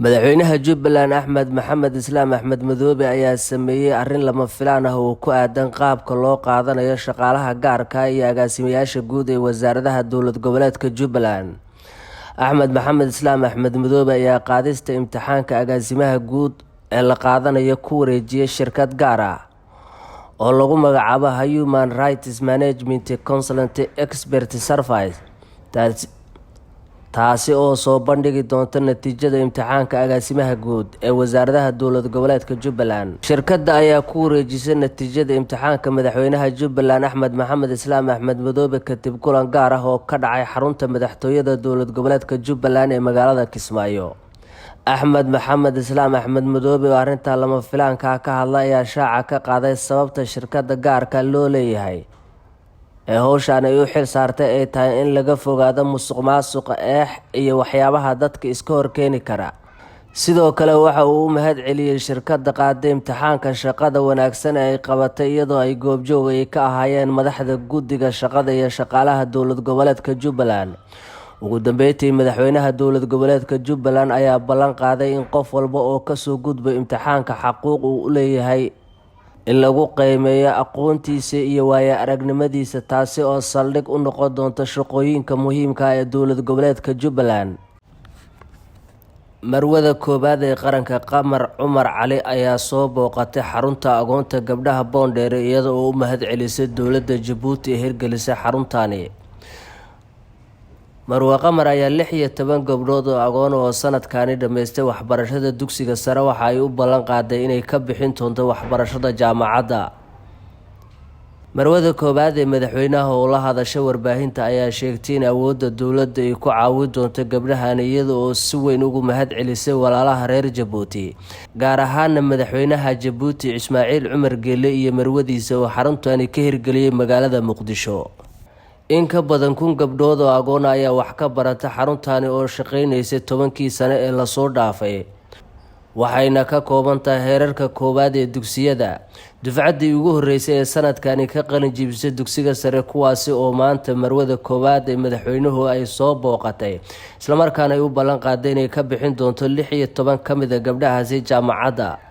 madaxweynaha Jubbaland Axmed Maxamed Islaam Axmed Madoobe ayaa sameeyay arrin lama filaan ah oo ku aadan qaabka loo qaadanayo shaqaalaha gaarka ah iyo agaasimayaasha guud ee wasaaradaha dowlad goboleedka Jubbaland. Axmed Maxamed Islaam Axmed Madoobe ayaa qaadista imtixaanka agaasimaha guud ee la qaadanayo ku wareejiyay shirkad gaar ah oo lagu magacaabo Human Rights Management Consultant Expert Service taasi oo soo bandhigi doonta natiijada imtixaanka agaasimaha guud ee wasaaradaha dowlad goboleedka Jubbaland. Shirkadda ayaa ku wareejisay natiijada imtixaanka madaxweynaha Jubbaland Axmed Maxamed Islaam Axmed Madoobe kadib kulan gaar ah oo ka dhacay xarunta madaxtooyada dowlad goboleedka Jubbaland ee magaalada Kismaayo. Axmed Maxamed Islaam Axmed Madoobe oo arrinta lama filaanka ka hadlay ayaa shaaca ka qaaday sababta shirkadda gaarka loo leeyahay ee hawshan ay u xil saartay ay tahay in laga fogaado musuqmaasuqa iyo waxyaabaha dadka iska horkeeni kara. Sidoo kale waxa uu u mahad celiyay shirkadda qaaday imtixaanka shaqada wanaagsan ee ay qabatay iyadoo ay goobjoog ka ahaayeen madaxda guddiga shaqada iyo shaqaalaha dowlad goboleedka Jubbaland. Ugu dambeyntii madaxweynaha dowlad goboleedka Jubbaland ayaa ballan qaaday in qof walba oo ka soo gudbay imtixaanka xaquuq u leeyahay in lagu qiimeeyo aqoontiisa iyo waayo-aragnimadiisa, taasi oo saldhig u noqon doonta shaqooyinka muhiimka ah ee dowlad goboleedka Jubbaland. Marwada koobaad ee qaranka Qamar Cumar Cali ayaa soo booqatay xarunta agoonta gabdhaha Boondheere iyada oo u mahad celisay dowladda Jabuuti ee hirgelisay xaruntani. Marwa Qamar ayaa 16 gabdhood oo agoon oo sanadkani dhameystay waxbarashada dugsiga sare waxa ay u ballan qaaday inay ka bixin doonto waxbarashada jaamacadda. Marwada koobaad ee madaxweynaha oo la hadashay warbaahinta ayaa sheegtay in awoodda dowladda ay ku caawin doonto gabdhahan iyada oo si weyn ugu mahad celisay walaalaha reer Jabuuti, gaar ahaan madaxweynaha Jabuuti Ismaaciil Cumar Geele iyo marwadiisa oo xaruntani ka hirgeliyay magaalada Muqdisho. In ka badan 1000 gabdhood oo agoon ayaa wax ka barata xaruntani oo shaqeynaysay 10kii sano ee la soo dhaafay, waxayna ka kooban tahay heerarka koowaad ee dugsiyada. Dufcaddii ugu horeysay ee sanadkani ka qalin jebisay dugsiga sare kuwaasi oo maanta marwada koowaad ee madaxweynuhu ay soo booqatay, isla markaana ay u ballan qaaday inay ka bixin doonto 16 ka mid ah gabdhahaasi jaamacadda.